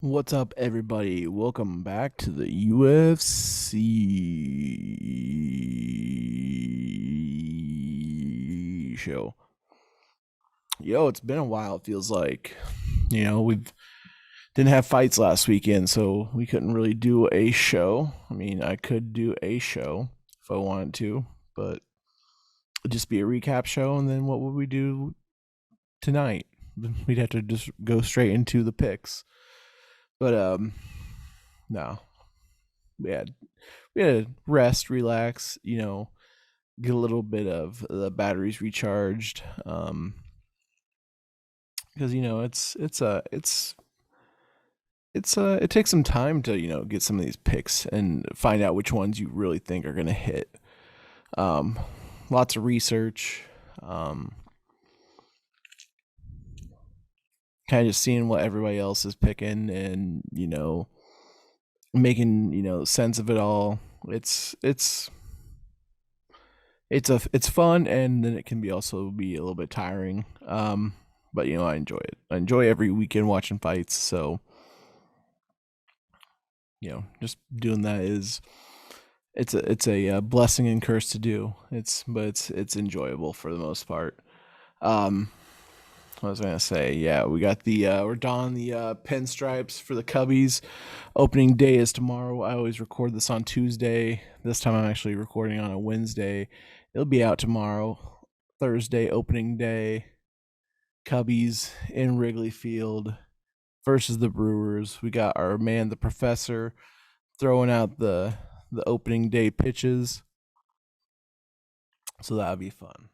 What's up, everybody? Welcome back to the UFC show. It's been a while. It feels like, we didn't have fights last weekend, so we couldn't really do a show. I mean, I could do a show if I wanted to, but it'd just be a recap show. And then what would we do tonight? We'd have to just go straight into the picks. But no, we had rest, relax, get a little bit of the batteries recharged. Because it takes some time to get some of these picks and find out which ones you really think are gonna hit. Um, Lots of research. Kind of just seeing what everybody else is picking and making sense of it all. It's fun, and then it can be also be a little bit tiring. But I enjoy it. I enjoy every weekend watching fights. So just doing that is it's a blessing and curse to do. It's enjoyable for the most part. Um, what was I gonna say? Yeah, we got we're donning the pinstripes for the Cubbies. Opening day is tomorrow. I always record this on Tuesday. This time I'm actually recording on a Wednesday. It'll be out tomorrow. Thursday, opening day. Cubbies in Wrigley Field versus the Brewers. We got our man, the Professor, throwing out the opening day pitches. So that'll be fun.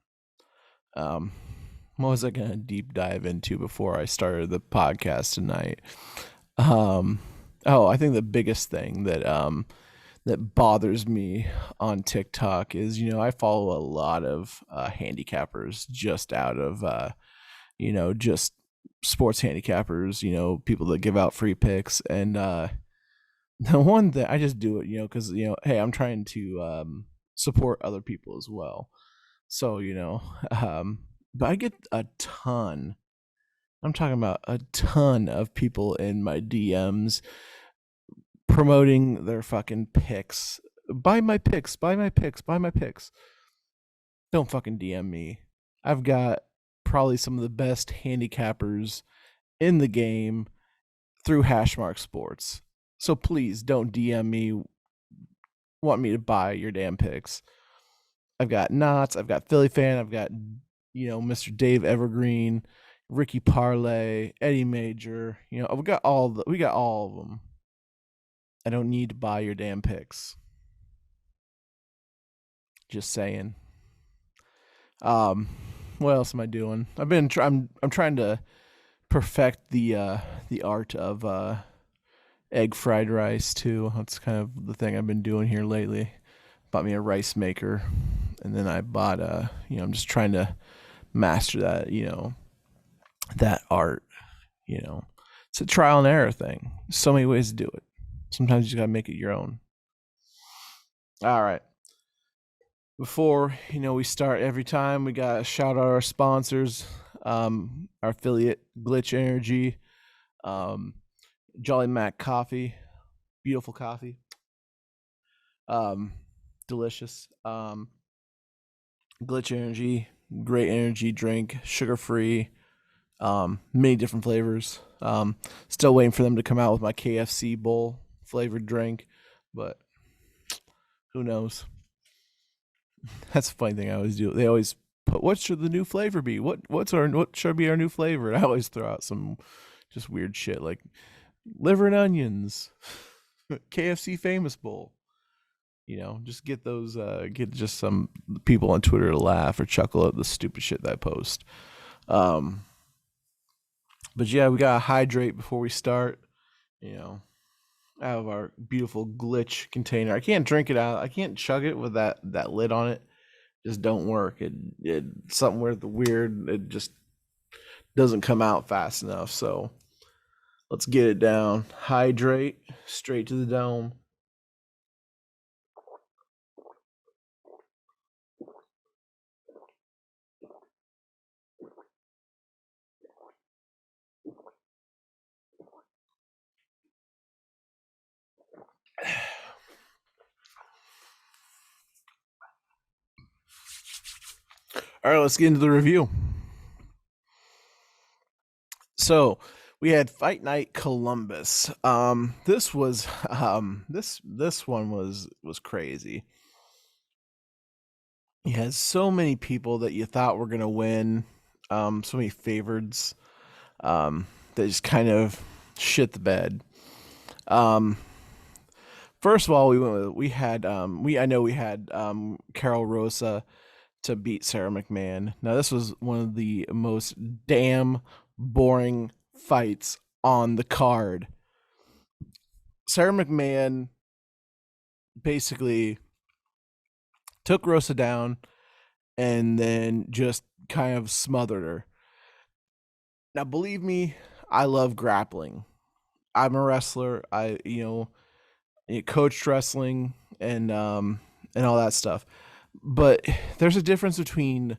What was I gonna deep dive into before I started the podcast tonight? I think the biggest thing that bothers me on TikTok is I follow a lot of handicappers just out of just sports handicappers, people that give out free picks. And the one that I just do it, because hey, I'm trying to support other people as well. So but I get a ton. I'm talking about a ton of people in my DMs promoting their fucking picks. Buy my picks, buy my picks, buy my picks. Don't fucking DM me. I've got probably some of the best handicappers in the game through Hashmark Sports. So please don't DM me, want me to buy your damn picks. I've got Knotz, I've got Philly Fan, I've got Mr. Dave Evergreen, Ricky Parlay, Eddie Major. We got all of them. I don't need to buy your damn picks. Just saying. Um, what else am I doing? I'm trying to perfect the art of egg fried rice too. That's kind of the thing I've been doing here lately. Bought me a rice maker, and then I bought I'm just trying to master that that art. It's a trial and error thing. So many ways to do it. Sometimes you just gotta make it your own. All right. Before we start every time, we got to shout out our sponsors, our affiliate Glitch Energy, um, Jolly Mac Coffee, beautiful coffee, um, delicious. Glitch Energy, great energy drink, sugar free, many different flavors. Still waiting for them to come out with my KFC bowl flavored drink, but who knows? That's the funny thing I always do. They always put, what should the new flavor be? What should be our new flavor? And I always throw out some just weird shit like liver and onions, KFC famous bowl. Just get those get just some people on Twitter to laugh or chuckle at the stupid shit that I post. Um but yeah, we gotta hydrate before we start. You know, out of our beautiful glitch container. I can't drink it out. I can't chug it with that lid on it. Just don't work. It something weird. It just doesn't come out fast enough. So let's get it down. Hydrate straight to the dome. All right, let's get into the review. So we had Fight Night Columbus. This was this one was crazy. You had so many people that you thought were gonna win. So many favorites. That just kind of shit the bed. Um, First of all, we had Carol Rosa to beat Sarah McMahon. Now this was one of the most damn boring fights on the card. Sarah McMahon basically took Rosa down and then just kind of smothered her. Now believe me, I love grappling. I'm a wrestler. I coached wrestling and all that stuff. But there's a difference between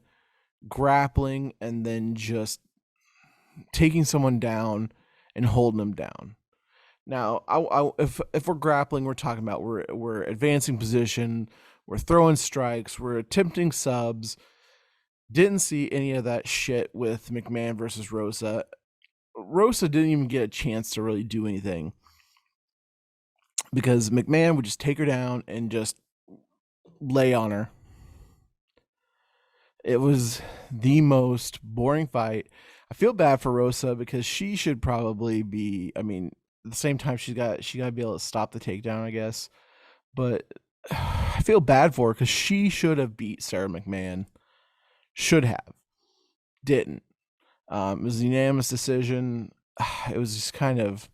grappling and then just taking someone down and holding them down. Now, if we're grappling, we're talking about we're advancing position, we're throwing strikes, we're attempting subs. Didn't see any of that shit with McMahon versus Rosa. Rosa didn't even get a chance to really do anything because McMahon would just take her down and just lay on her. It was the most boring fight. I feel bad for Rosa because she should probably be. I mean, at the same time, she got to be able to stop the takedown, I guess. But I feel bad for her because she should have beat Sarah McMahon. Should have, didn't. It was a unanimous decision. It was just kind of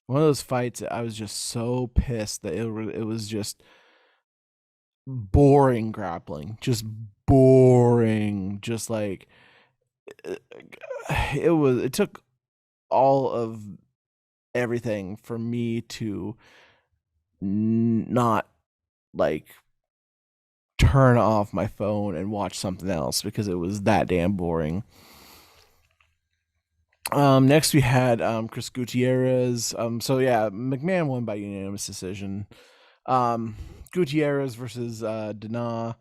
one of those fights that I was just so pissed that it was just boring grappling, just boring, just like it took all of everything for me to not like turn off my phone and watch something else because it was that damn boring. Next we had Chris Gutierrez. So yeah, McMahon won by unanimous decision. Gutierrez versus Dana.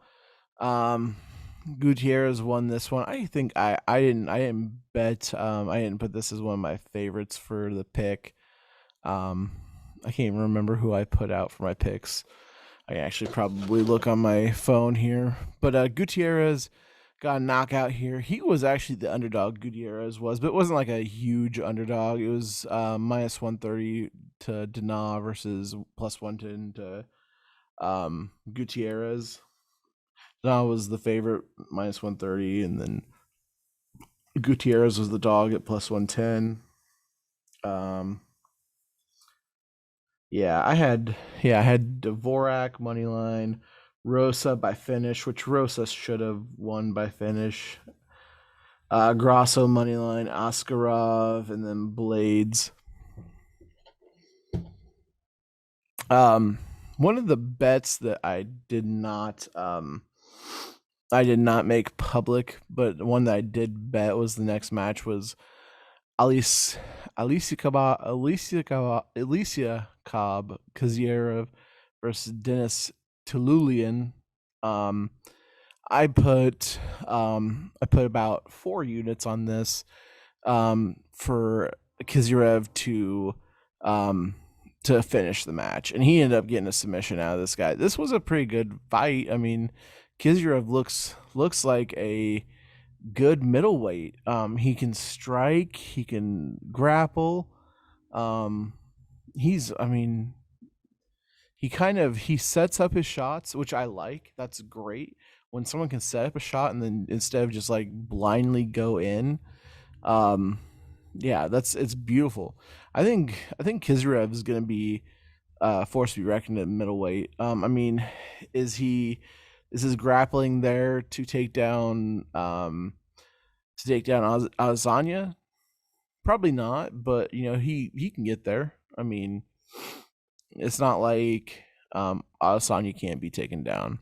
Gutierrez won this one. I think I didn't bet. I didn't put this as one of my favorites for the pick. I can't even remember who I put out for my picks. I actually probably look on my phone here, but Gutierrez got a knockout here. He was actually the underdog. Gutierrez was, but it wasn't like a huge underdog. It was minus 130 to Dana versus plus 110 to Gutierrez. Dana was the favorite, minus 130, and then Gutierrez was the dog at plus 110. I had Dvorak money line, Rosa by finish, which Rosa should have won by finish. Grasso money line, Askarov, and then Blades. One of the bets that I did not make public, but one that I did bet was the next match was Alicia Cobb Kazierov versus Dennis Tululian. I put about 4 units on this for Kazierov to finish the match, and he ended up getting a submission out of this guy. This was a pretty good fight. I mean, Kazierov looks like a good middleweight. He can strike, he can grapple. He sets up his shots, which I like. That's great when someone can set up a shot and then instead of just like blindly go in. It's beautiful. I think Kizrev is going to be forced to be reckoned at middleweight. Is his grappling there to take down Adesanya? Probably not, but he can get there. I mean, it's not like Adesanya can't be taken down.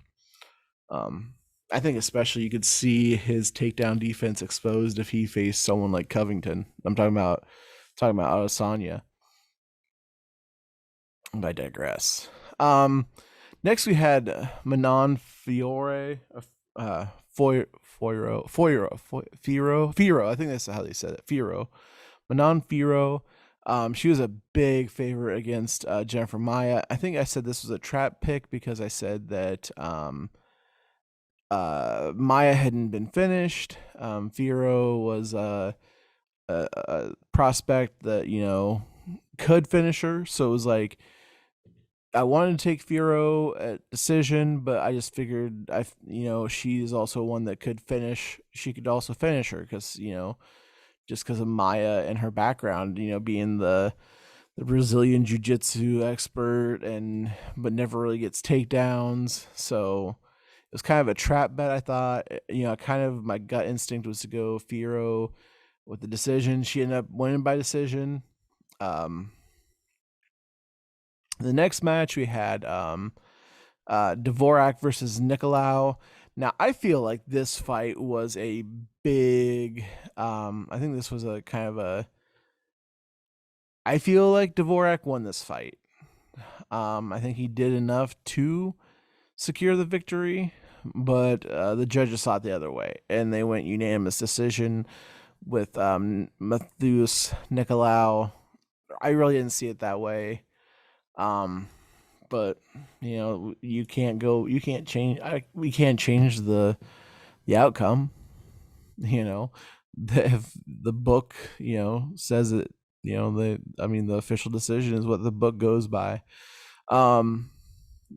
I think especially you could see his takedown defense exposed if he faced someone like Covington. I'm talking about Adesanya. But I digress. Um, Next we had Manon Fiore, Firo. I think that's how they said it. Firo, Manon Firo. She was a big favorite against Jennifer Maya. I think I said this was a trap pick because I said that Maya hadn't been finished. Firo was a prospect that could finish her, so it was like I wanted to take Firo at decision, but I just figured she is also one that could finish. She could also finish her because just because of Maya and her background, being the Brazilian jiu-jitsu expert but never really gets takedowns. So it was kind of a trap bet. I thought, kind of my gut instinct was to go Firo with the decision. She ended up winning by decision. The next match we had Dvorak versus Nicolau. Now I feel like this fight was a big. I think this was a kind of a. I feel like Dvorak won this fight. I think he did enough to secure the victory, but the judges saw it the other way, and they went unanimous decision with Matthews Nicolau. I really didn't see it that way. But you can't change. We can't change the outcome. If the book says it, the official decision is what the book goes by. Then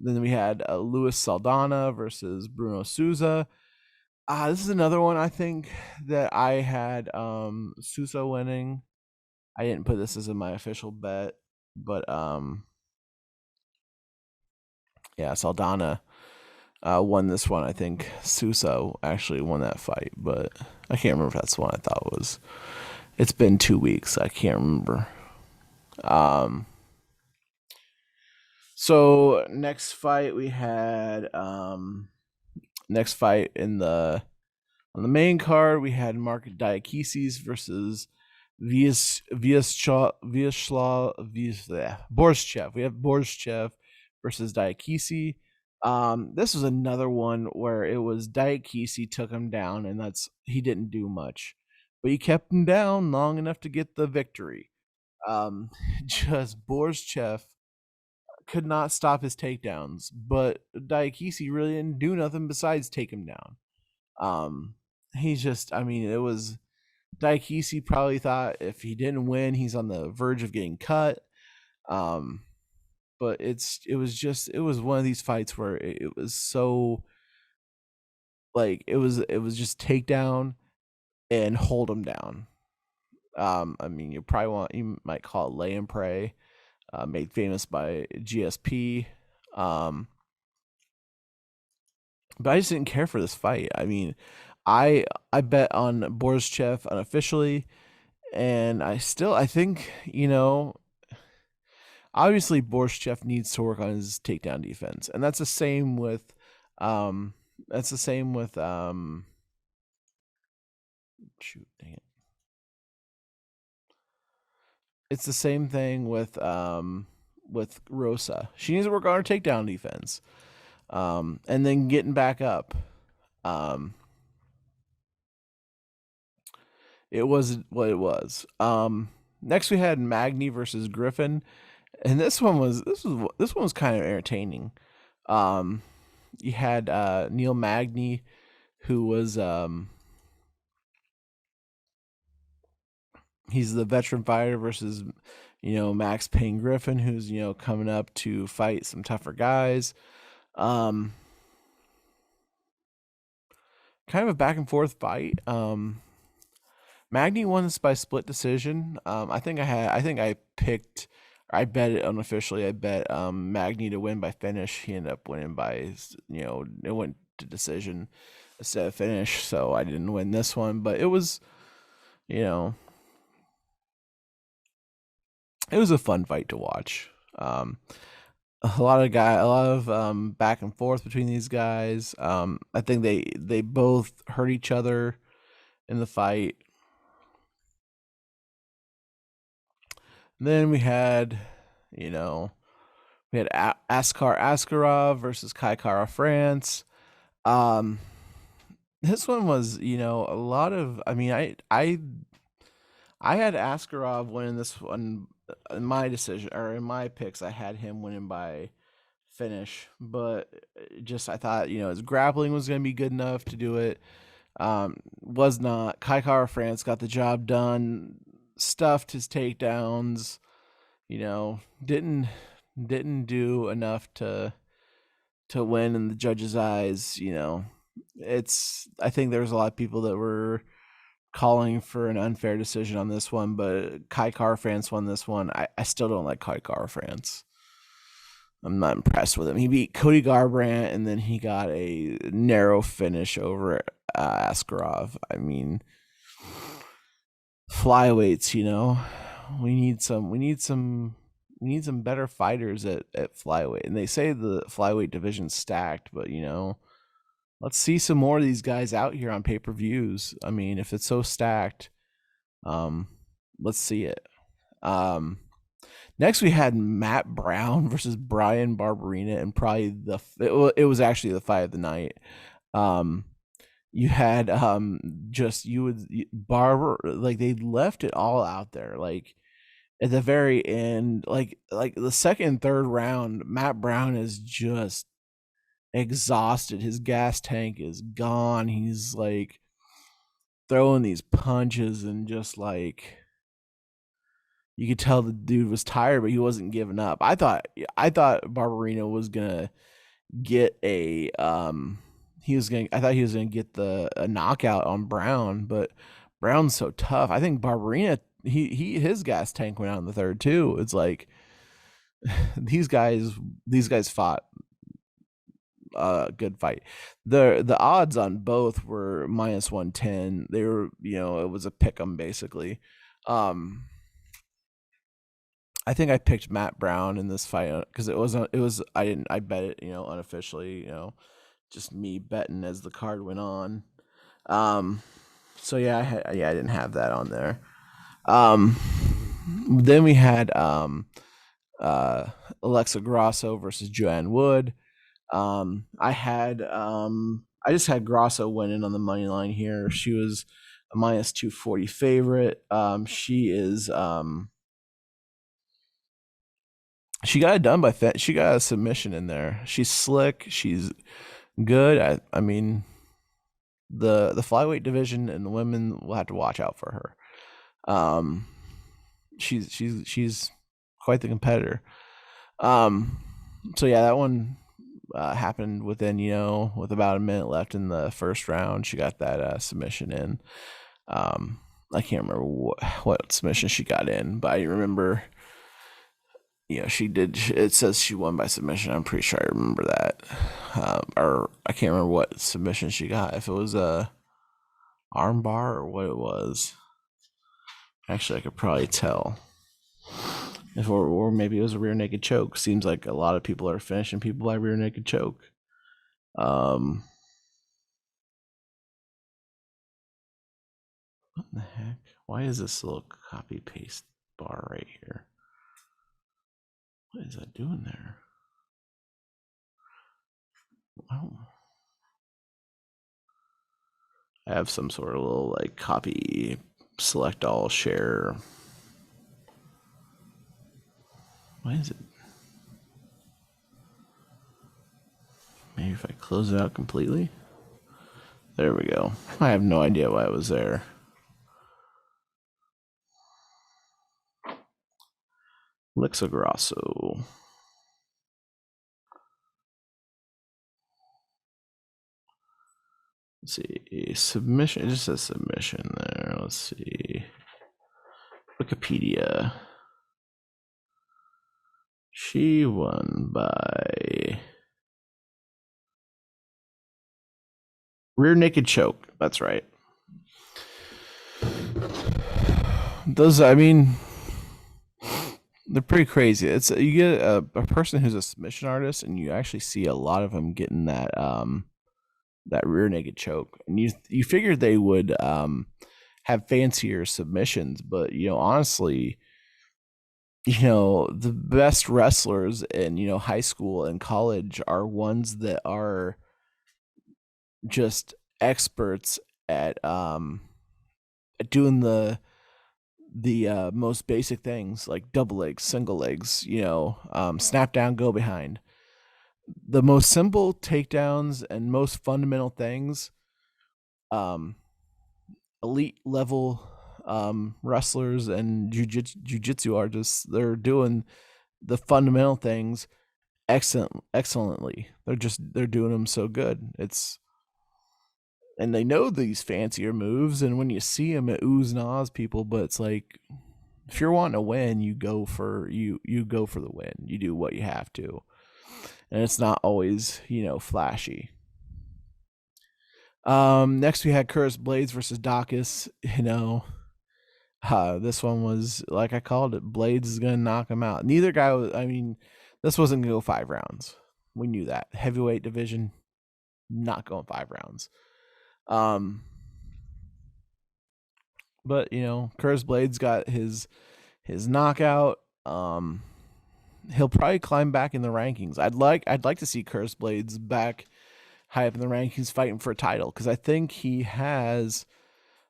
we had Luis Saldana versus Bruno Souza. This is another one I think that I had Souza winning. I didn't put this as my official bet, but yeah, Saldana won this one. I think Souza actually won that fight, but I can't remember if that's the one I thought was. It's been 2 weeks. I can't remember. So next fight we had next fight on the main card we had Mark Diakises versus Borzchev. We have Borzchev versus Diakise. This was another one where it was Diakise took him down, and he didn't do much, but he kept him down long enough to get the victory. Just Borzchev could not stop his takedowns, but Diakise really didn't do nothing besides take him down. It was Diakise probably thought if he didn't win, he's on the verge of getting cut. But it was one of these fights where it was so like it was just take down and hold him down. You might call it lay and pray, made famous by GSP. But I just didn't care for this fight. I bet on Borzchev unofficially, and I think obviously Borzchev needs to work on his takedown defense, and that's the same with shoot, dang it. It's the same thing with Rosa. She needs to work on her takedown defense. And then getting back up. It was what it was. Next we had Magny versus Griffin, and this one was kind of entertaining. You had Neil Magny, who was he's the veteran fighter versus Max Payne Griffin, who's coming up to fight some tougher guys. Kind of a back and forth fight. Magny won this by split decision. I bet it unofficially. I bet Magny to win by finish. He ended up winning by it went to decision instead of finish. So I didn't win this one, but it was it was a fun fight to watch. A lot of back and forth between these guys. I think they both hurt each other in the fight. Then we had, We had Askar Askarov versus Kai Kara France. Um, this one was, a lot of. I mean, I had Askarov winning this one in my decision or in my picks. I had him winning by finish, but just I thought his grappling was going to be good enough to do it. Was not. Kai Kara France got the job done, stuffed his takedowns. Didn't do enough to win in the judges' eyes. I think there was a lot of people that were calling for an unfair decision on this one, but Kai Kara France won this one. I still don't like Kai Kara France. I'm not impressed with him. He beat Cody Garbrandt, and then he got a narrow finish over Askarov. I mean, flyweights. We need some better fighters at flyweight. And they say the flyweight division's stacked, but let's see some more of these guys out here on pay-per-views. I mean, if it's so stacked, let's see it. Next we had Matt Brown versus Brian Barberina, and probably it was actually the fight of the night. You had Barber, like, they left it all out there. Like at the very end, like the second and third round, Matt Brown is just exhausted. His gas tank is gone. He's like throwing these punches, and just like you could tell the dude was tired, but he wasn't giving up. I thought Barberina was gonna get I thought he was gonna get a knockout on Brown, but Brown's so tough. I think Barberina, his gas tank went out in the third too. It's like these guys fought a good fight. The odds on both were -110. They were, it was a pick 'em basically. I think I picked Matt Brown in this fight because I bet it, unofficially, just me betting as the card went on. So yeah, I didn't have that on there. Then we had Alexa Grasso versus Joanne Wood. I just had Grasso winning on the money line here. She was a -240 favorite. She is she got it done by she got a submission in there. She's slick. She's good. I mean, the flyweight division and the women will have to watch out for her. She's quite the competitor. So yeah, that one happened within, with about a minute left in the first round. She got that submission in. I can't remember what submission she got in, but I remember, she did. It says she won by submission. I'm pretty sure I remember that. Or I can't remember what submission she got. If it was a armbar or what it was. Actually, I could probably tell. Or maybe it was a rear naked choke. Seems like a lot of people are finishing people by rear naked choke. What the heck? Why is this little copy paste bar right here? What is that doing there? Oh. I have some sort of little like copy, select all, share. Why is it? Maybe if I close it out completely. There we go. I have no idea why it was there. Alexa Grasso. Let's see. Submission. It just says submission there. Let's see. Wikipedia. She won by rear naked choke. That's right. Those, I mean, they're pretty crazy. It's you get a person who's a submission artist, and you actually see a lot of them getting that that rear naked choke, and you figured they would have fancier submissions, but honestly, the best wrestlers in, high school and college are ones that are just experts at doing the most basic things like double legs, single legs, snap down, go behind. The most simple takedowns and most fundamental things, um, elite level wrestlers and jujitsu artists, they're doing the fundamental things excellently. They're doing them so good. And they know these fancier moves, and when you see them, it oohs and ahs people. But it's like, if you're wanting to win, you go for the win. You do what you have to, and it's not always flashy. Next we had Curtis Blades versus Dawkins. This one was like I called it. Blades is gonna knock him out. Neither guy was. I mean, this wasn't gonna go 5 rounds. We knew that. Heavyweight division, not going 5 rounds. But Curtis Blades got his knockout. He'll probably climb back in the rankings. I'd like to see Curtis Blades back high up in the rankings fighting for a title, because I think he has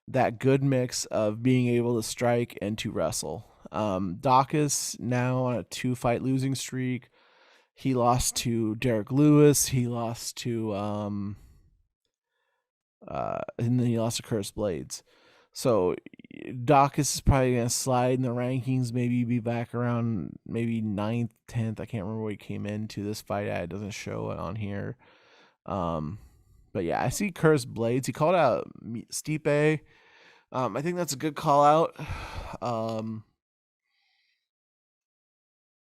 that good mix of being able to strike and to wrestle. Dawkins now on a 2-fight losing streak. He lost to Derek Lewis. He lost to and then he lost to Curtis Blades. So Dawkins is probably going to slide in the rankings, maybe be back around maybe 9th, 10th. I can't remember where he came into this fight at. It doesn't show it on here. But yeah, I see Curtis Blades. He called out Stipe. I think that's a good call out.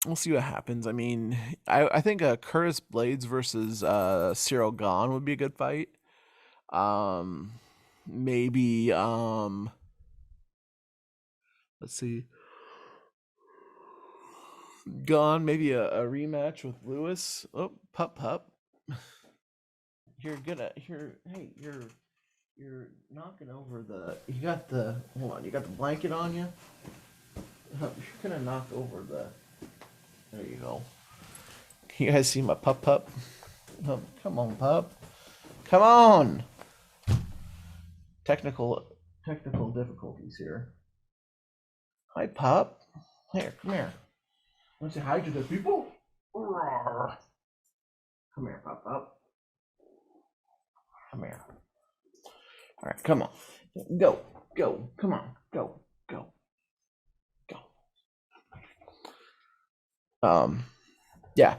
We'll see what happens. I mean, I think Curtis Blades versus Cyril Gahn would be a good fight. Maybe let's see. Gahn, maybe a rematch with Lewis. Oh, pup. You're knocking over hold on, you got the blanket on you? You're gonna knock over there you go. Can you guys see my pup? Oh, come on, pup. Come on! Technical difficulties here. Hi, pup. Here, come here. Want to say hi to the people? Come here, pup. Come here. All right, come on. Go. Come on. Go. Yeah.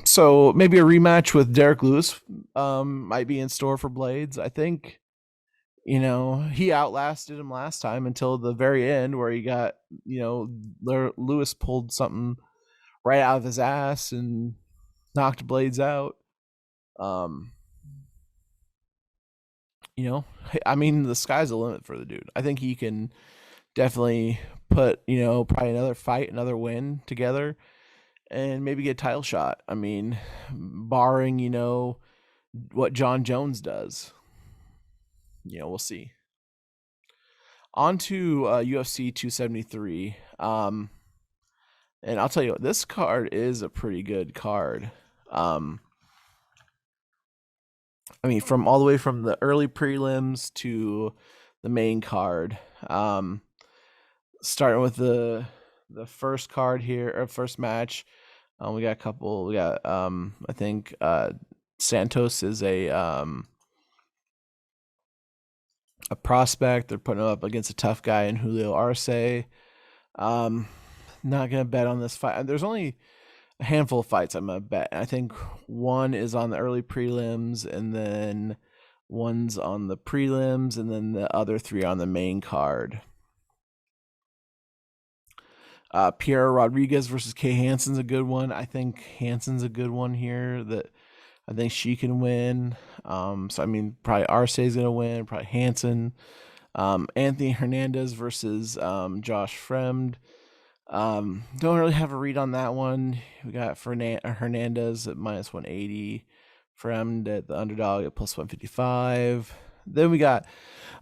So maybe a rematch with Derek Lewis might be in store for Blades. I think, he outlasted him last time until the very end, where he got, Lewis pulled something right out of his ass and knocked Blades out. I mean, the sky's the limit for the dude. I think he can definitely put, probably another fight, another win together, and maybe get a title shot. I mean, barring, what John Jones does. We'll see. On to UFC 273. And I'll tell you what, this card is a pretty good card. I mean, from all the way from the early prelims to the main card. Starting with the first card here, or first match, we got a couple. We got I think Santos is a prospect. They're putting him up against a tough guy in Julio Arce. Not gonna bet on this fight. There's only a handful of fights I'm gonna bet. I think one is on the early prelims, and then one's on the prelims, and then the other 3 on the main card. Pierre Rodriguez versus Kay Hansen's a good one. I think Hansen's a good one here. That I think she can win. So I mean, probably Arce is gonna win. Probably Hansen. Anthony Hernandez versus Josh Fremd. Don't really have a read on that one. We got Hernandez at minus 180. Fremd at the underdog at plus 155. Then we got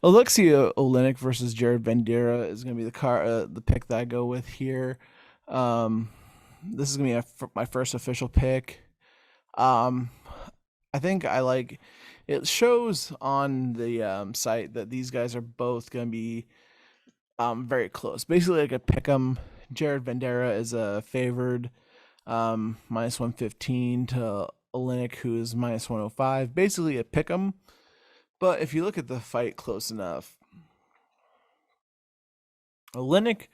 Alexei Oleinik versus Jared Vanderaa is going to be the pick that I go with here. This is gonna be my first official pick. Um, I think I like. It shows on the site that these guys are both gonna be very close. Basically, like a pick 'em. Jared Vanderaa is a favored minus 115 to Oleinik, who is minus 105. Basically, a pick 'em. But if you look at the fight close enough, Oleinik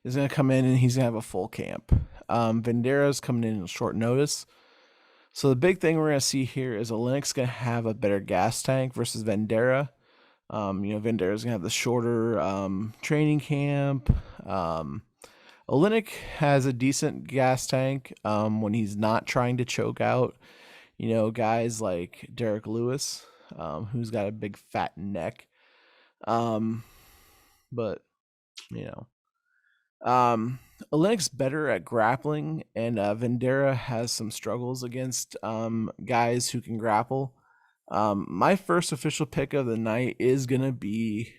is going to come in and he's going to have a full camp. Vanderaa coming in short notice. So the big thing we're going to see here is Oleinik's going to have a better gas tank versus Vanderaa. Vanderaa is going to have the shorter training camp. Oleinik has a decent gas tank when he's not trying to choke out, guys like Derek Lewis, who's got a big fat neck. But Oleinik's better at grappling, and Vanderaa has some struggles against guys who can grapple. My first official pick of the night is going to be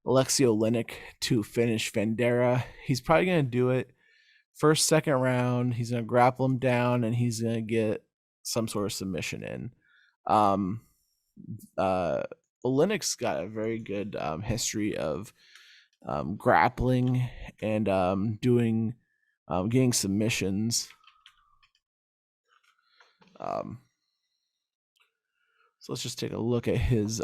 Alexei Oleinik to finish Vanderaa. He's probably going to do it first, second round. He's going to grapple him down, and he's going to get some sort of submission in. Oleinik's got a very good history of grappling and getting submissions. So let's just take a look at his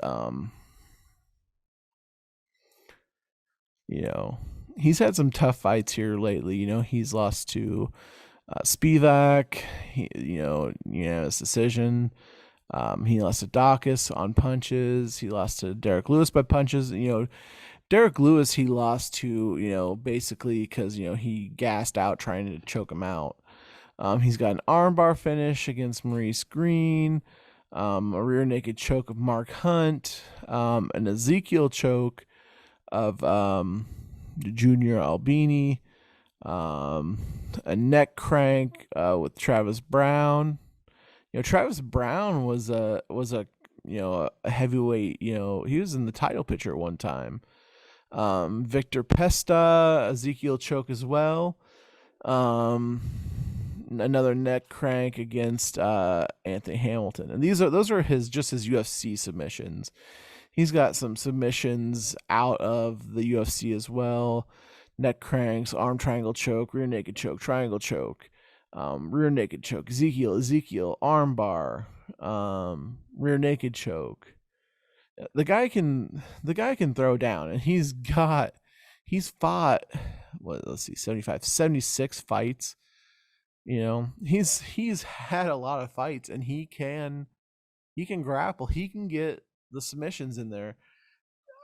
he's had some tough fights here lately. He's lost to Spivak, his decision. He lost to Dawkins on punches. He lost to Derek Lewis by punches. Derek Lewis he lost to, basically because, he gassed out trying to choke him out. He's got an armbar finish against Maurice Green, a rear naked choke of Mark Hunt, an Ezekiel choke of Junior Albini, a neck crank with Travis Brown. Travis Brown was a heavyweight. He was in the title picture at one time. Victor Pesta, Ezekiel choke as well. Another neck crank against Anthony Hamilton, and those are his UFC submissions. He's got some submissions out of the UFC as well. Neck cranks, arm triangle choke, rear naked choke, triangle choke, rear naked choke, Ezekiel, arm bar, rear naked choke. The guy can throw down, and he's fought 76 fights. He's had a lot of fights, and he can grapple. He can get the submissions in there.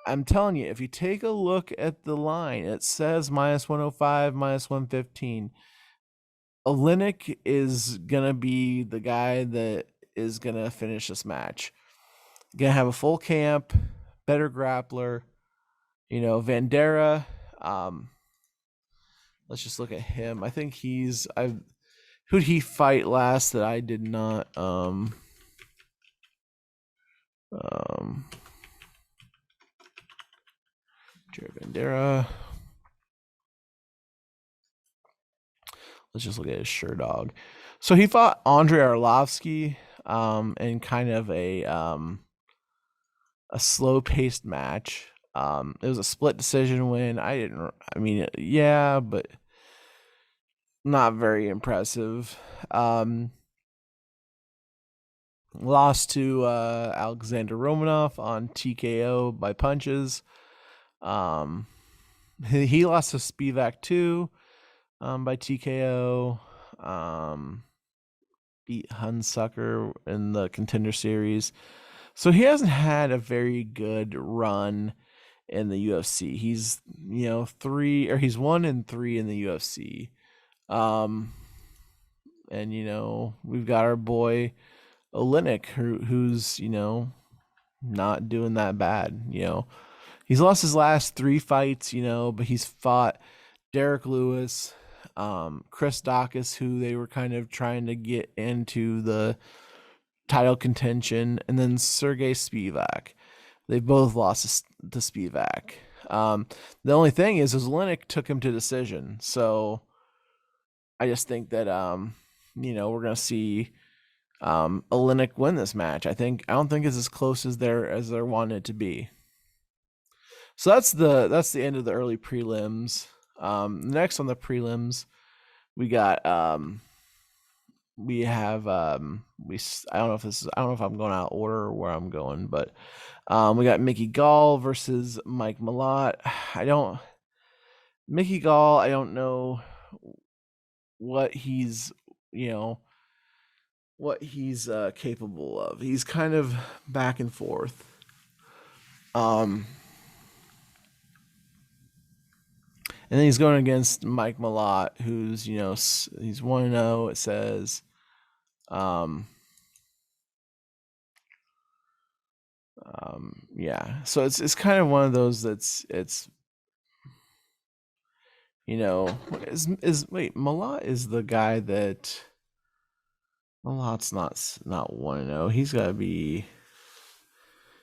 I'm telling you, if you take a look at the line, it says minus 105, minus 115. Oleinik is gonna be the guy that is gonna finish this match. Gonna have a full camp, better grappler. Vanderaa. Let's just look at him. I think who'd he fight last that I did not Jared Vanderaa. Let's just look at his Sherdog. So he fought Andrei Arlovsky in kind of a slow-paced match. It was a split decision win. But not very impressive. Lost to Alexander Romanov on TKO by punches. He lost to Spivak too by TKO. Beat Hunsucker in the Contender Series. So he hasn't had a very good run in the UFC. He's 1-3 in the UFC. And we've got our boy Oleinik who's not doing that bad. He's lost his last 3 fights, but he's fought Derek Lewis, Chris Dawkins, who they were kind of trying to get into the title contention, and then Sergey Spivak. They both lost to Spivak. The only thing is Oleinik took him to decision, so I just think that we're gonna see Oleinik win this match. I don't think it's as close as they're wanting it to be. So that's the end of the early prelims. Next on the prelims, we got we have I don't know if I'm going out of order or where I'm going, but we got Mickey Gall versus Mike Malott. Mickey Gall, I don't know what he's capable of. He's kind of back and forth. And then he's going against Mike Malott, who's he's 1-0. It says, yeah. So it's kind of one of those that's wait, Malott is the guy that Malott's not 1-0. He's got to be.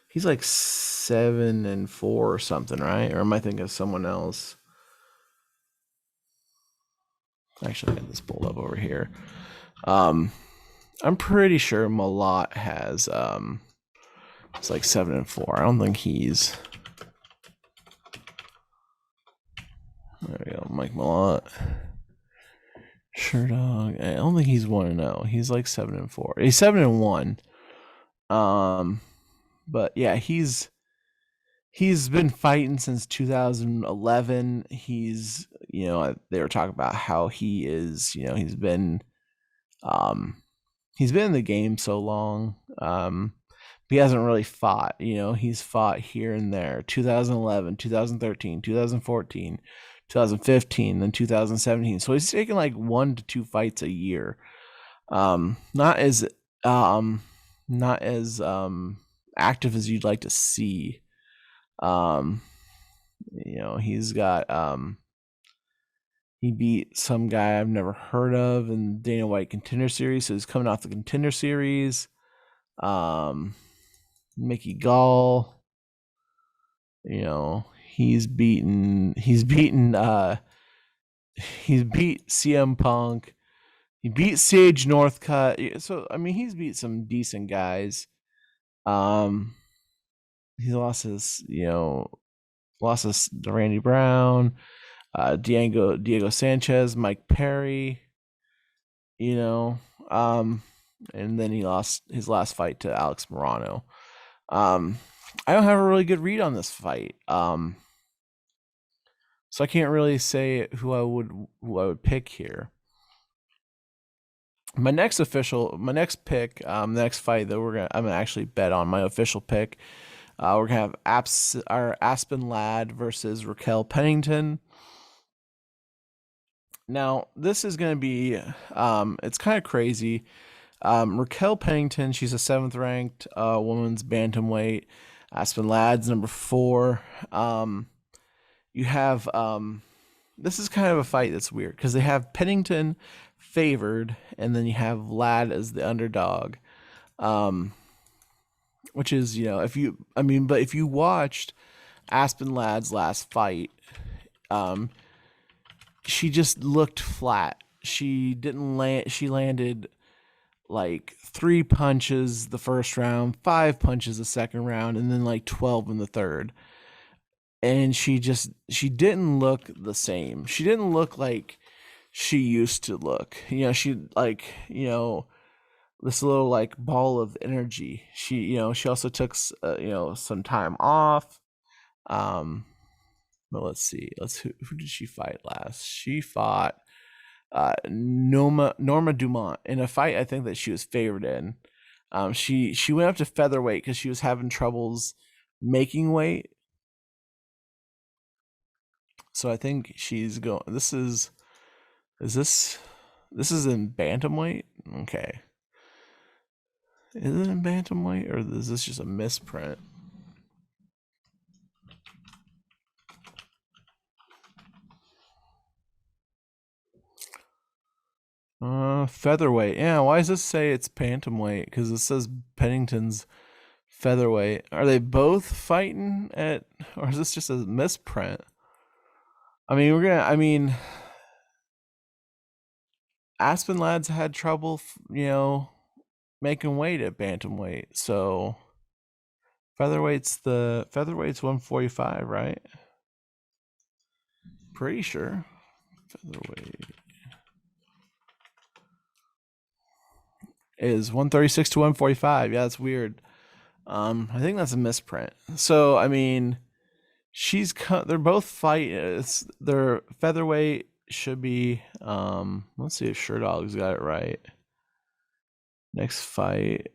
He's like 7-4 or something, right? Or am I thinking of someone else? Actually, I got this pulled up over here. I'm pretty sure Malott has it's like 7-4. I don't think he's. There we go, Mike Malott. Sure dog. I don't think he's 1-0. He's like 7-4. He's 7-1. But yeah, he's been fighting since 2011. He's they were talking about how he is, he's been in the game so long. He hasn't really fought, he's fought here and there. 2011, 2013, 2014, 2015, then 2017. So he's taking like 1 to 2 fights a year. Not as active as you'd like to see. He's got he beat some guy I've never heard of in Dana White Contender Series, so he's coming off the Contender Series. Mickey Gall, he's beat CM Punk. He beat Sage Northcutt. So I mean, he's beat some decent guys. He lost his to Randy Brown, Diego Sanchez, Mike Perry, and then he lost his last fight to Alex Morano. I don't have a really good read on this fight. So I can't really say who I would pick here. My next pick, the next fight that I'm gonna actually bet on, my official pick. We're gonna have Aspen Ladd versus Raquel Pennington. Now this is gonna be it's kind of crazy. Raquel Pennington, she's a 7th ranked women's bantamweight. Aspen Ladd's number 4. You have this is kind of a fight that's weird because they have Pennington favored, and then you have Ladd as the underdog. Which is, if you watched Aspen Ladd's last fight, she just looked flat. She didn't land. She landed like 3 punches the first round, 5 punches the second round, and then like 12 in the third. And she didn't look the same. She didn't look like she used to look. She this little like ball of energy. She also took some time off. But let's see. Who did she fight last? She fought Norma Dumont in a fight I think that she was favored in. She went up to featherweight because she was having troubles making weight. So I think she's going. This is in bantamweight? Okay. Is it in bantamweight, or is this just a misprint? Featherweight. Yeah, why does this say it's bantamweight? Because it says Pennington's featherweight. Are they both fighting at, or is this just a misprint? I mean, Aspen Ladd's had trouble, making weight at bantamweight. So featherweight's 145, right? Pretty sure. Featherweight is 136 to 145. Yeah, that's weird. I think that's a misprint. So I mean, they're both their featherweight should be. Let's see if Sherdog's got it right. Next fight.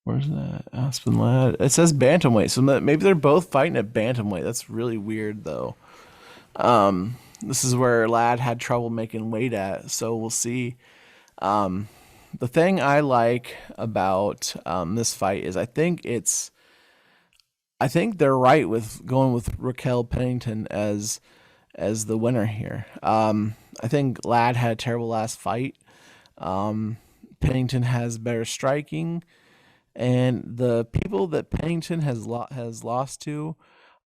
Where's that? Aspen Ladd. It says bantamweight, so maybe they're both fighting at bantamweight. That's really weird, though. This is where Ladd had trouble making weight at, so we'll see. The thing I like about this fight is I think they're right with going with Raquel Pennington as the winner here. I think Ladd had a terrible last fight. Pennington has better striking, and the people that Pennington has lost to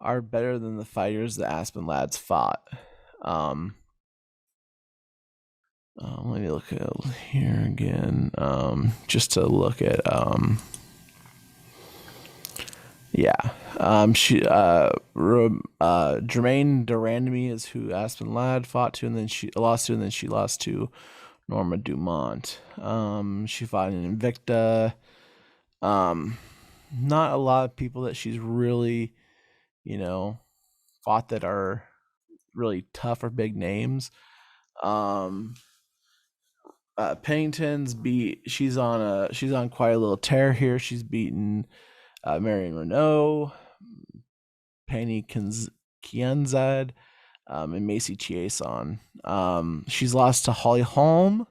are better than the fighters that Aspen Ladd's fought. Let me look at here again, just to look at Jermaine Durandamy is who Aspen Ladd fought to, and then she lost to Norma Dumont. She fought in Invicta. Not a lot of people that she's really, fought that are really tough or big names. Pennington's she's on quite a little tear here. She's beaten Marion Renault, Penny Kianzad, and Macy Chiasson. She's lost to Holly Holm.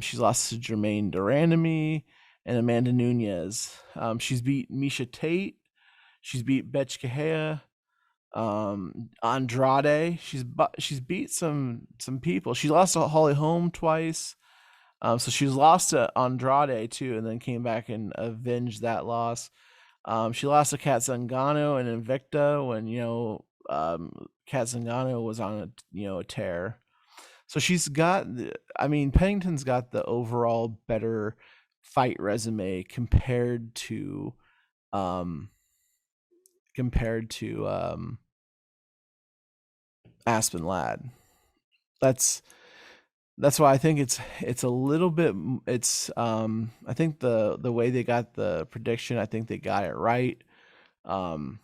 She's lost to Jermaine Durandamy and Amanda Nunez. She's beat Misha Tate. She's beat Betch Kahea. Andrade. She's beat some people. She lost to Holly Holm twice. So she's lost to Andrade too, and then came back and avenged that loss. She lost to Kat Zingano and Invicta when Kat Zingano was on a tear. So Pennington's got the overall better fight resume compared to Aspen Ladd. That's why I think it's a little bit. I think the way they got the prediction, I think they got it right. So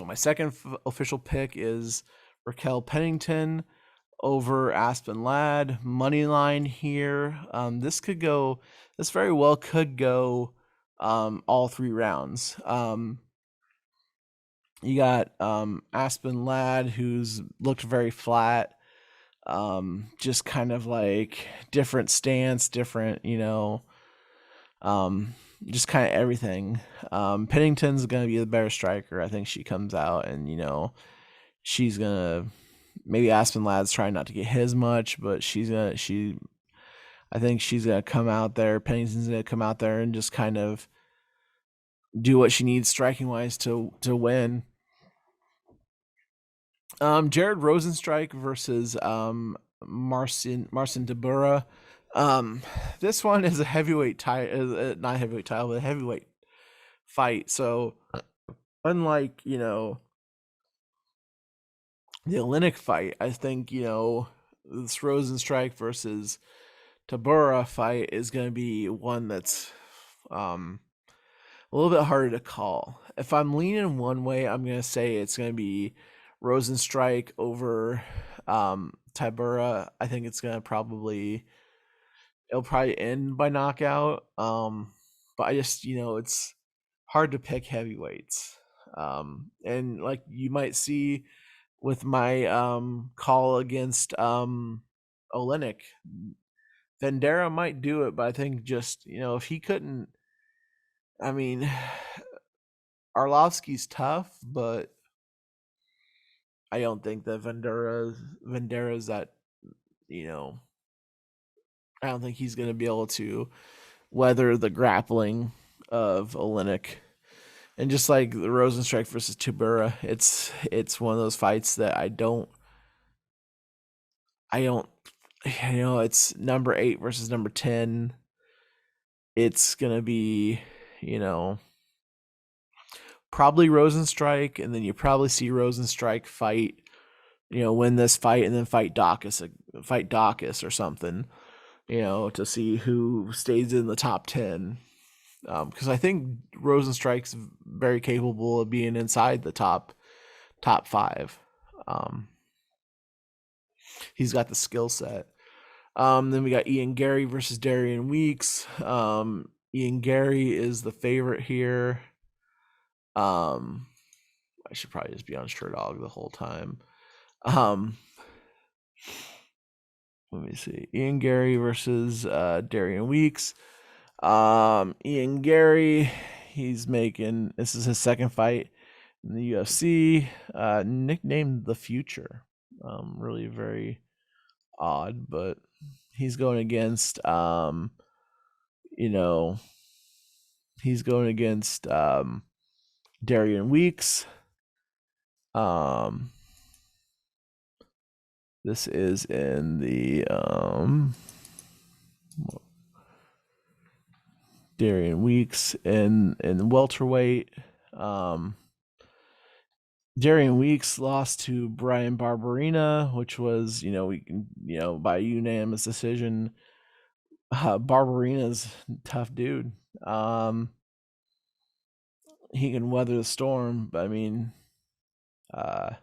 my second official pick is Raquel Pennington over Aspen Ladd. Money line here. This very well could go all 3 rounds. You got Aspen Ladd, who's looked very flat. Just kind of like different stance, different, just kind of everything. Pennington's gonna be the better striker. I think she comes out and she's gonna, maybe Aspen Ladd's trying not to get hit as much, but I think she's gonna come out there. Pennington's gonna come out there and just kind of do what she needs striking wise to win. Jared Rosenstrike versus Marcin Tybura. This one is a heavyweight not heavyweight title, but a heavyweight fight. So unlike the Oleinik fight, I think this Rosenstrike versus Tybura fight is going to be one that's a little bit harder to call. If I'm leaning one way, I'm going to say it's going to be Rosenstrike over Tybura. I think it'll probably end by knockout. But I just it's hard to pick heavyweights. And like you might see with my call against Oleinik, Vendera might do it, but I think just if he couldn't, I mean, Arlovsky's tough, but I don't think that Vendera's that, you know, I don't think he's going to be able to weather the grappling of Oleinik. And just like the Rosenstrike versus Tubura, it's one of those fights that I don't it's number 8 versus number 10. It's gonna be, you know, probably Rosenstrike, and then you probably see Rosenstrike fight, win this fight, and then fight Dawkins or something, to see who stays in the top 10. Because I think Rosenstrike's very capable of being inside the top 5. Um, he's got the skill set. Then we got Ian Gary versus Darian Weeks. Ian Gary is the favorite here. I should probably just be on Sherdog the whole time. Let me see. Ian Gary versus Darian Weeks. Ian Gary, this is his second fight in the UFC. Nicknamed The Future. Really very odd, but he's going against Darian Weeks. This is in the Darian Weeks in welterweight. Darian Weeks lost to Brian Barberina, which was, by unanimous decision. Barberina's a tough dude. He can weather the storm, but I mean, I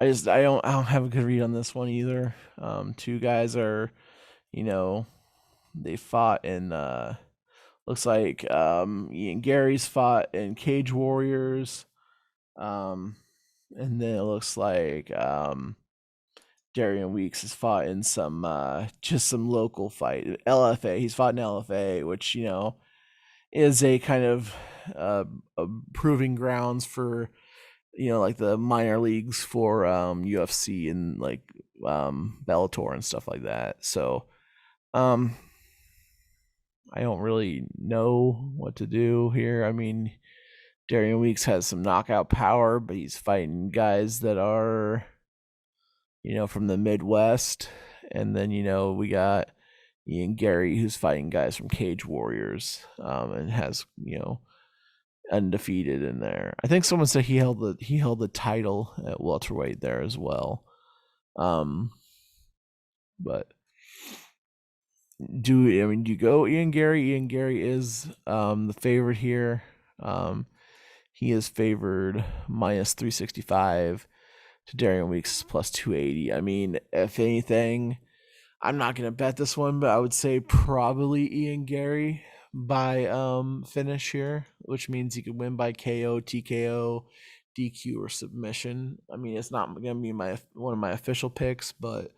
don't have a good read on this one either. Two guys are, they fought in looks like Ian Gary's fought in Cage Warriors. And then it looks like Darian Weeks has fought in some just some local fight. LFA. He's fought in LFA, which, is a kind of a proving grounds for, like the minor leagues for UFC and like Bellator and stuff like that. So I don't really know what to do here. I mean, Darian Weeks has some knockout power, but he's fighting guys that are, from the Midwest. And then, we got Ian Gary, who's fighting guys from Cage Warriors, and has, undefeated in there. I think someone said he held the title at welterweight there as well. But do you go Ian Gary? Ian Gary is the favorite here. He is favored minus 365 to Darian Weeks plus 280. I mean, if anything, I'm not gonna bet this one, but I would say probably Ian Gary by finish here, which means he could win by KO, TKO, DQ, or submission. I mean, it's not gonna be one of my official picks, but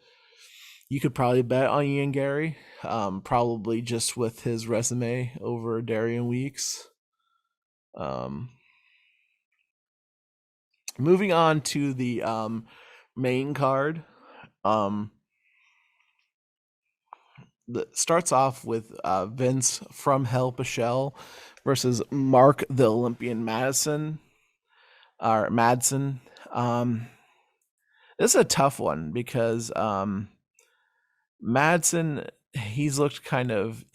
you could probably bet on Ian Gary, probably just with his resume over Darian Weeks. Moving on to the main card. That starts off with Vince from Hell Pichel versus Mark the Olympian Madsen. This is a tough one because Madsen, he's looked kind of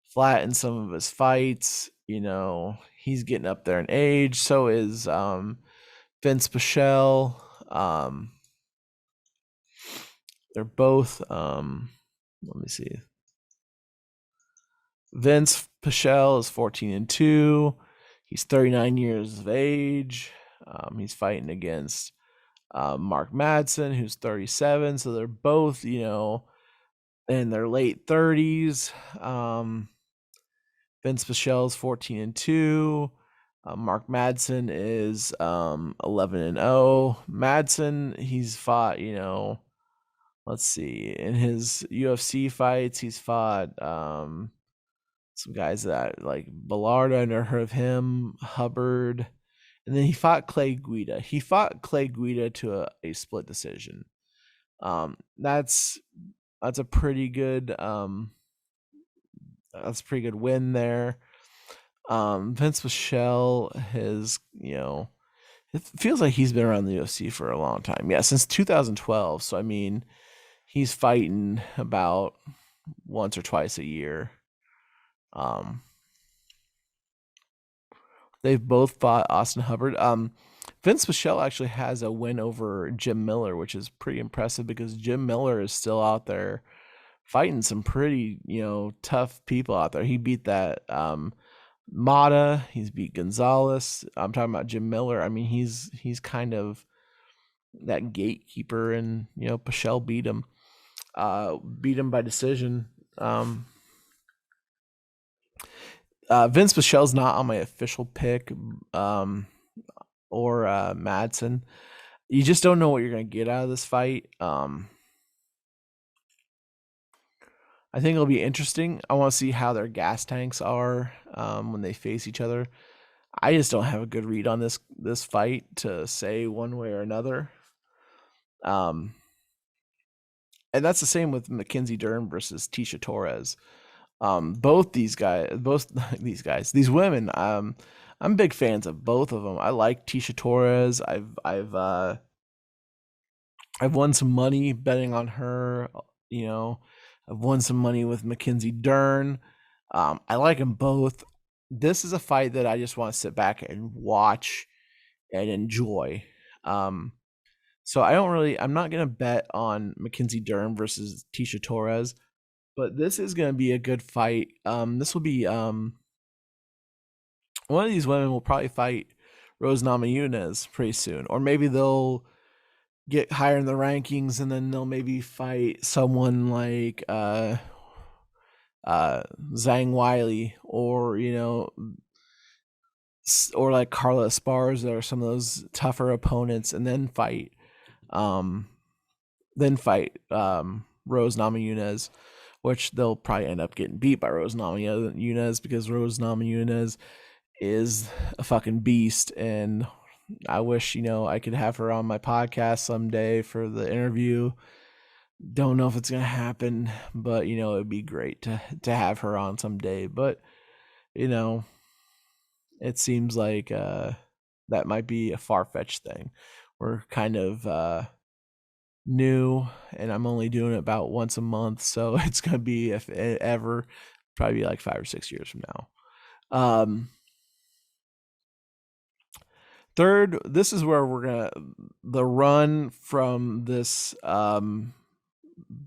flat in some of his fights. He's getting up there in age. So is Vince Pichel. They're both let me see. Vince Pichel is 14-2. He's 39 years of age. He's fighting against Mark Madsen, who's 37. So they're both, in their late 30s. Vince Pichel is 14-2. Mark Madsen is 11-0. Madsen, he's fought, let's see, in his UFC fights, he's fought some guys that like Ballard, I never heard of him, Hubbard, and then he fought Clay Guida. He fought Clay Guida to a split decision. That's a pretty good win there. Vince Michelle has, it feels like he's been around the UFC for a long time. Yeah, since 2012. So I mean, he's fighting about once or twice a year. They've both fought Austin Hubbard. Vince Michelle actually has a win over Jim Miller, which is pretty impressive because Jim Miller is still out there fighting some pretty, tough people out there. He beat that Mata. He's beat Gonzalez. I'm talking about Jim Miller. I mean, he's kind of that gatekeeper, and Pichel beat him by decision. Vince Michelle's not on my official pick, or Madsen. You just don't know what you're going to get out of this fight. I think it'll be interesting. I want to see how their gas tanks are when they face each other. I just don't have a good read on this fight to say one way or another. And that's the same with Mackenzie Dern versus Tisha Torres. These women, I'm big fans of both of them. I like Tisha Torres. I've won some money betting on her. I've won some money with Mackenzie Dern. I like them both. This is a fight that I just want to sit back and watch and enjoy. So I'm not going to bet on Mackenzie Dern versus Tisha Torres, but this is going to be a good fight. This will be, one of these women will probably fight Rose Namajunas pretty soon, or maybe they'll get higher in the rankings and then they'll maybe fight someone like Zhang Weili, or or like Carla Esparza, or some of those tougher opponents, and then fight Rose Namajunas, which they'll probably end up getting beat by Rose Namajunas because Rose Namajunas is a fucking beast, and I wish I could have her on my podcast someday for the interview. Don't know if it's gonna happen, but it'd be great to have her on someday. But it seems like that might be a far-fetched thing. We're kind of new, and I'm only doing it about once a month, so it's gonna be, if ever, probably be like 5 or 6 years from now. Third, this is where the run from this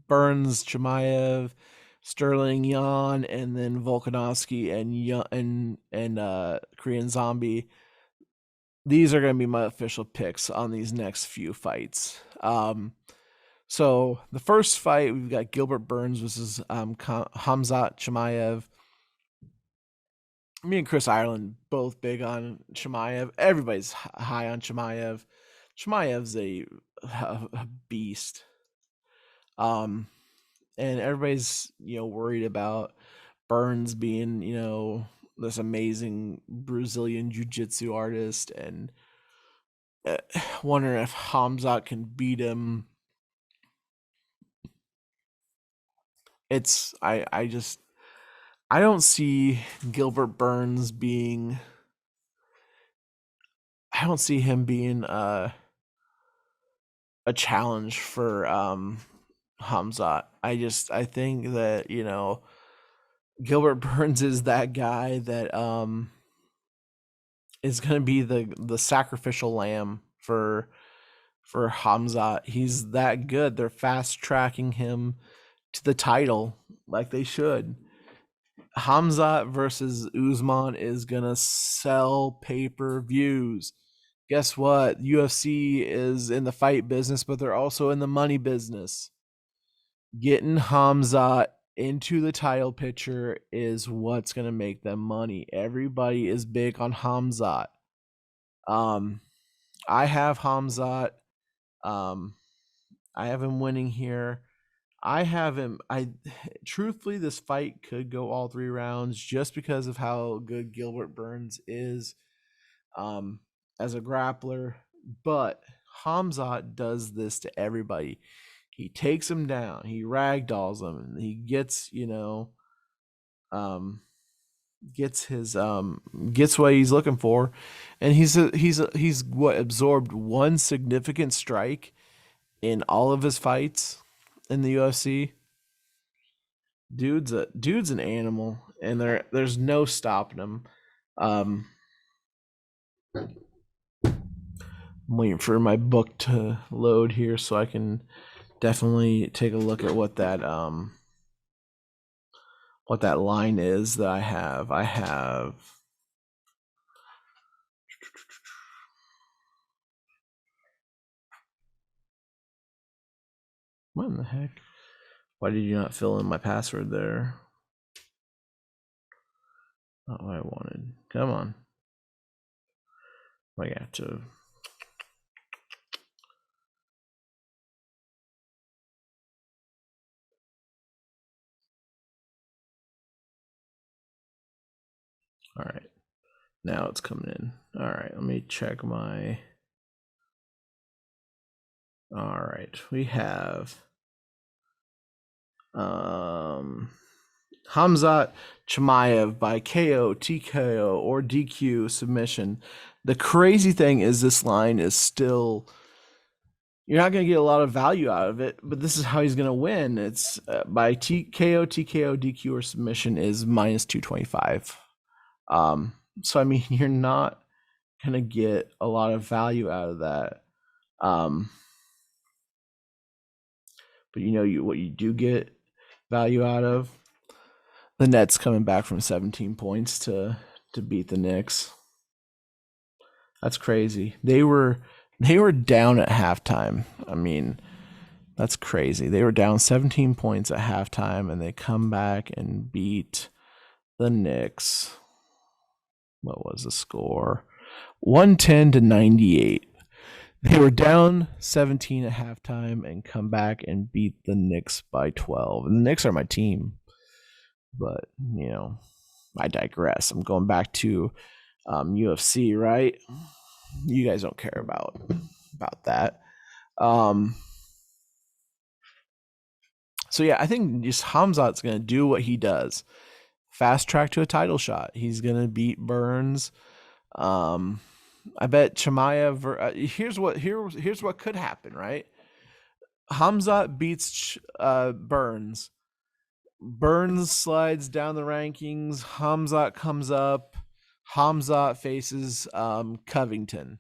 Burns, Chimaev, Sterling, Yan, and then Volkanovski and Korean Zombie. These are going to be my official picks on these next few fights. So the first fight, we've got Gilbert Burns versus Khamzat Chimaev. Me and Chris Ireland both big on Chimaev. Everybody's high on Chimaev. Chimaev's a beast. And everybody's worried about Burns being this amazing Brazilian jiu-jitsu artist, and wondering if Khamzat can beat him. I don't see Gilbert Burns being. I don't see him being a challenge for Khamzat. I think that Gilbert Burns is that guy that is going to be the sacrificial lamb for Khamzat. He's that good. They're fast tracking him to the title like they should. Khamzat versus Usman is gonna sell pay-per-views. Guess what? UFC is in the fight business, but they're also in the money business. Getting Khamzat into the title picture is what's gonna make them money. Everybody is big on Khamzat. I have Khamzat. I have him winning here. I have him. Truthfully, this fight could go all 3 rounds just because of how good Gilbert Burns is. as a grappler, but Hamzat does this to everybody. He takes him down, he ragdolls him, and he gets, um, gets what he's looking for, and he's what absorbed one significant strike in all of his fights in the UFC. Dude's an animal, and there's no stopping him. Um, I'm waiting for my book to load here so I can definitely take a look at what that line is that I have. I have what in the heck? Why did you not fill in my password there? Not what I wanted. Come on. I have to. All right. Now it's coming in. All right. Let me check my. All right. We have Hamzat Chimaev by KO, TKO, or DQ submission. The crazy thing is this line is still, you're not going to get a lot of value out of it, but this is how he's going to win. It's by TKO, TKO, DQ, or submission is minus 225. So, I mean, you're not going to get a lot of value out of that. But what you do get value out of, the Nets coming back from 17 points to beat the Knicks. That's crazy. They were down at halftime. I mean, that's crazy. They were down 17 points at halftime, and they come back and beat the Knicks. What was the score? 110-98. They were down 17 at halftime and come back and beat the Knicks by 12. And the Knicks are my team. But, I digress. I'm going back to UFC, right? You guys don't care about that. So yeah, I think just Hamzat's going to do what he does. Fast track to a title shot. He's going to beat Burns. I bet Chimaev. Here's what could happen, right? Hamzat beats Burns. Burns slides down the rankings. Hamzat comes up. Hamzat faces Covington.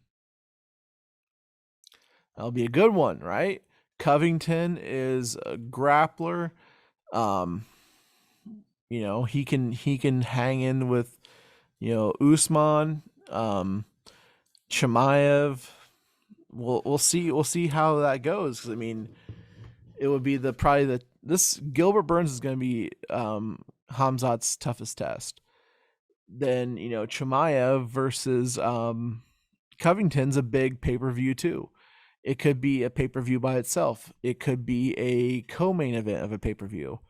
That'll be a good one, right? Covington is a grappler. He can hang in with Usman. Chimaev. We'll see how that goes. 'Cause, I mean, it would be this Gilbert Burns is going to be Hamzat's toughest test. Then Chimaev versus Covington's a big pay-per-view too. It could be a pay-per-view by itself. It could be a co-main event of a pay-per-view.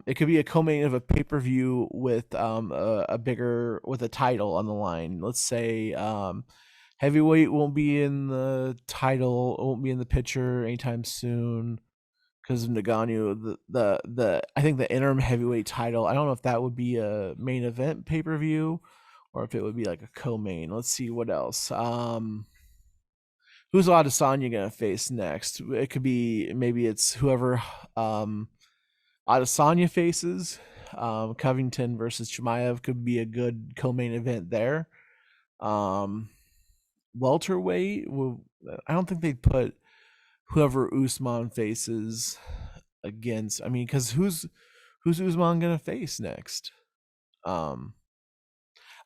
It could be a co-main of a pay-per-view with a bigger, with a title on the line. Let's say heavyweight won't be in the title, won't be in the picture anytime soon because of Ngannou. The I think the interim heavyweight title, I don't know if that would be a main event pay-per-view or if it would be like a co-main. Let's see what else. Who's Adesanya gonna face next? It could be, maybe it's whoever Adesanya faces. Covington versus Chimaev could be a good co-main event there. Welterweight, I don't think they'd put whoever Usman faces against. I mean, because who's Usman gonna face next?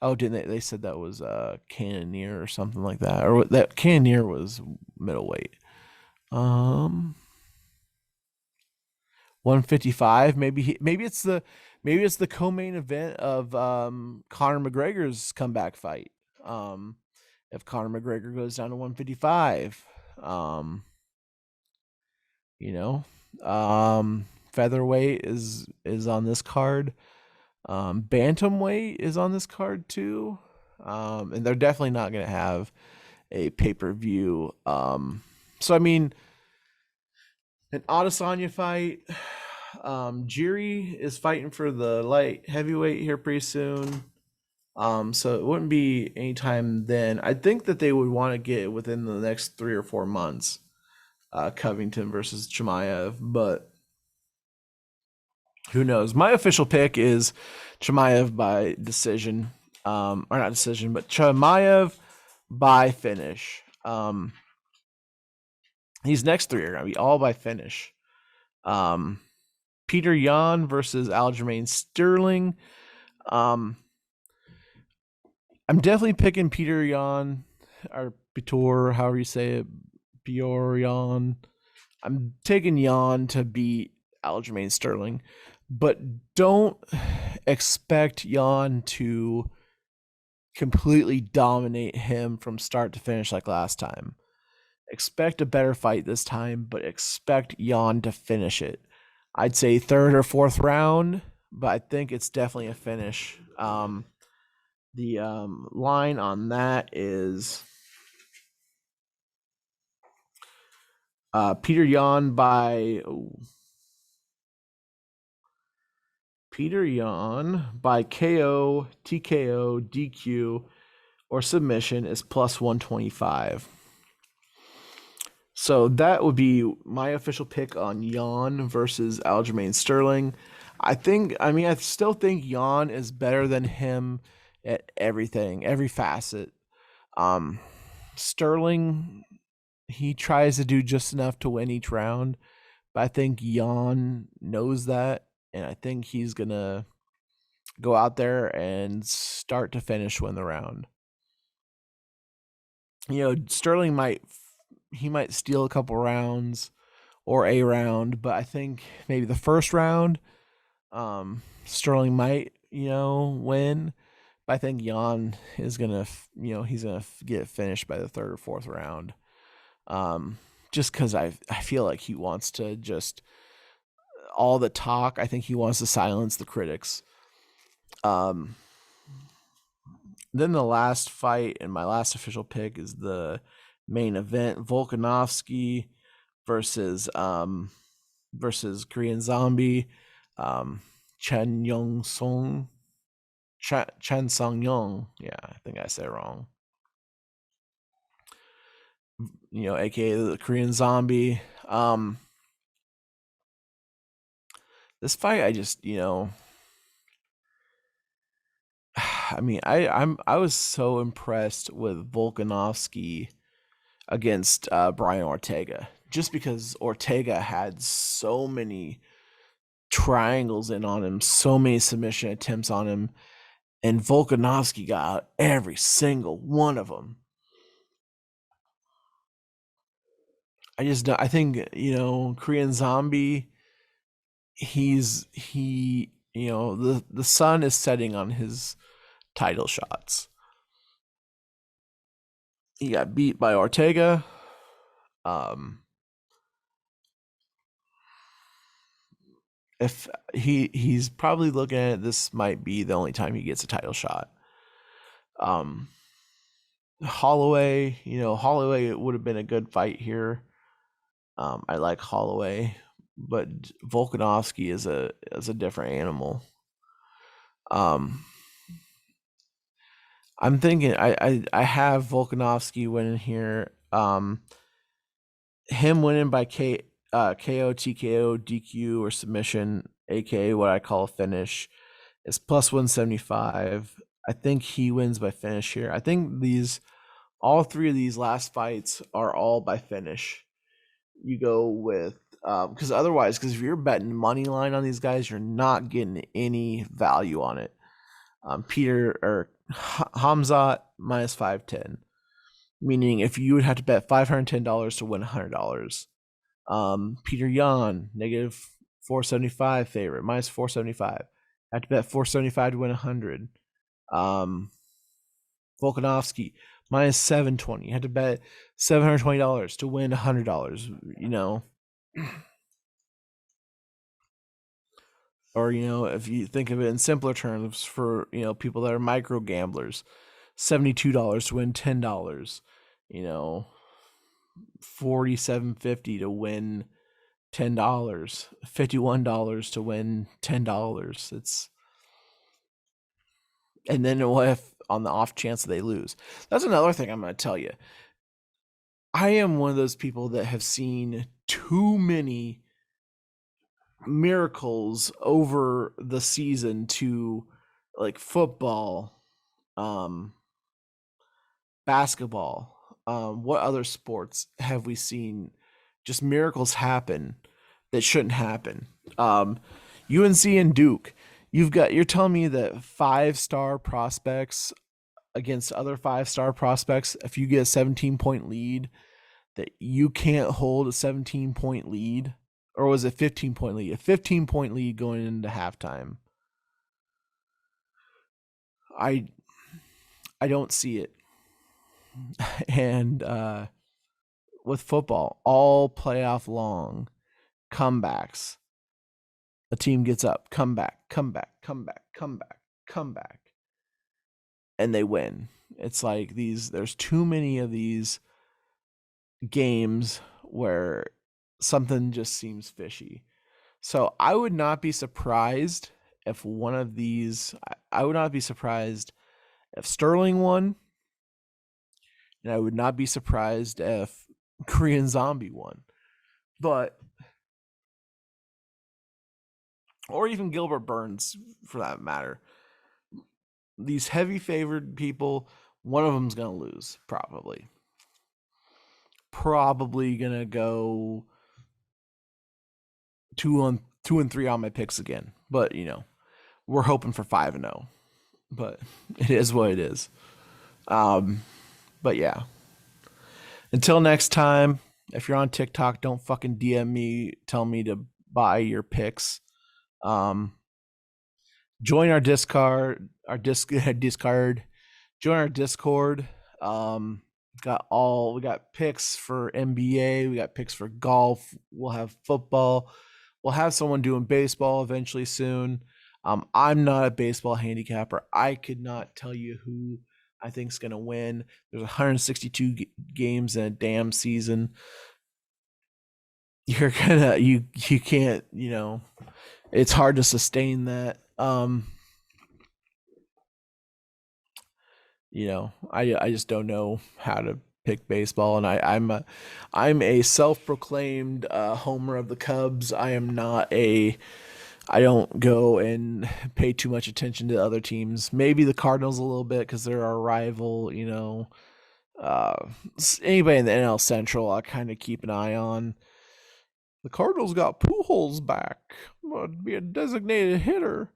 Oh, didn't they said that was Cannonier or something like that, or that Cannonier was middleweight. 155. Maybe it's the co-main event of Conor McGregor's comeback fight. If Conor McGregor goes down to 155, featherweight is on this card. Bantamweight is on this card too. and they're definitely not going to have a pay-per-view. So I mean, an Adesanya fight. Jiri is fighting for the light heavyweight here pretty soon. So it wouldn't be anytime then. I think that they would want to get it within the next 3 or 4 months. Covington versus Chimaev, but who knows? My official pick is Chimaev by decision, or not decision, but Chimaev by finish. These next 3 are gonna be all by finish. Peter Yan versus Aljamain Sterling. I'm definitely picking Peter Yan, or Pitor, however you say it, Bjorn. I'm taking Yan to beat Aljamain Sterling, but don't expect Yan to completely dominate him from start to finish like last time. Expect a better fight this time, but expect Yan to finish it. I'd say 3rd or 4th round, but I think it's definitely a finish. The line on that is Peter Yan by KO, TKO, DQ, or submission is plus 125. So that would be my official pick on Yan versus Aljamain Sterling. I still think Yan is better than him at everything, every facet. Sterling, he tries to do just enough to win each round, but I think Yan knows that, and I think he's gonna go out there and start to finish win the round. Sterling might steal a couple rounds or a round, but I think maybe the first round, Sterling might win. But I think Yan is gonna he's gonna get finished by the 3rd or 4th round. Just because I feel like he wants to just all the talk. I think he wants to silence the critics. Then the last fight and my last official pick is the main event: Volkanovski versus Korean Zombie, Chen Sung Yong. Yeah, I think I said it wrong. AKA the Korean Zombie. This fight, I just, I was so impressed with Volkanovski against Brian Ortega, just because Ortega had so many triangles in on him, so many submission attempts on him, and Volkanovski got every single one of them. I think Korean Zombie, the sun is setting on his title shots. He got beat by Ortega. If he's probably looking at it, this might be the only time he gets a title shot. Holloway, Holloway would have been a good fight here. I like Holloway, but Volkanovski is a different animal. I'm thinking I have Volkanovski winning here. Him winning by KO, TKO, DQ, or submission, aka what I call a finish, is plus 175. I think he wins by finish here. I think all 3 of these last fights are all by finish. You go with because if you're betting money line on these guys, you're not getting any value on it. Peter or Hamzat minus 510, meaning if you would have to bet $510 to win $100. Peter Yan negative 475 favorite minus 475. Have to bet 475 to win 100. Volkanovski minus 720. You had to bet $720 to win $100. Or if you think of it in simpler terms, for people that are micro gamblers, $72 to win $10. You know, 47.50 to win $10, $51 to win $10. And then what if on the off chance that they lose? That's another thing I'm going to tell you. I am one of those people that have seen too many miracles over the season to like football, basketball. What other sports have we seen just miracles happen that shouldn't happen? UNC and Duke. You're telling me that 5-star prospects against other 5-star prospects, if you get a 17-point lead, that you can't hold a 17-point lead? Or was it 15-point lead? A 15-point lead going into halftime. I don't see it. And with football, all playoff long, comebacks. A team gets up, come back, and they win. It's like there's too many of these games where something just seems fishy. So I would not be surprised if one of these, I would not be surprised if Sterling won, and I would not be surprised if Korean Zombie won. But, or even Gilbert Burns for that matter. These heavy favored people, one of them's going to lose, probably. Probably going to go 2-3 on my picks again. But, we're hoping for 5-0. But it is what it is. But yeah. Until next time, if you're on TikTok, don't fucking DM me, tell me to buy your picks. Join our Discord, join our Discord. We got picks for NBA, we got picks for golf, we'll have football, we'll have someone doing baseball eventually soon. I'm not a baseball handicapper. I could not tell you who I think's gonna win. There's 162 games in a damn season. You can't, it's hard to sustain that. I just don't know how to pick baseball, and I'm a self-proclaimed homer of the Cubs. I don't go and pay too much attention to other teams. Maybe the Cardinals a little bit because they're our rival. Anybody in the NL Central, I kind of keep an eye on. The Cardinals got Pujols back. Would be a designated hitter.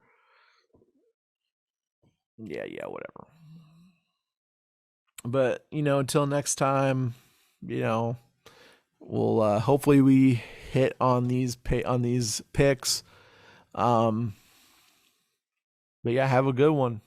Yeah, whatever. But until next time, we'll hopefully we hit on these picks. But yeah, have a good one.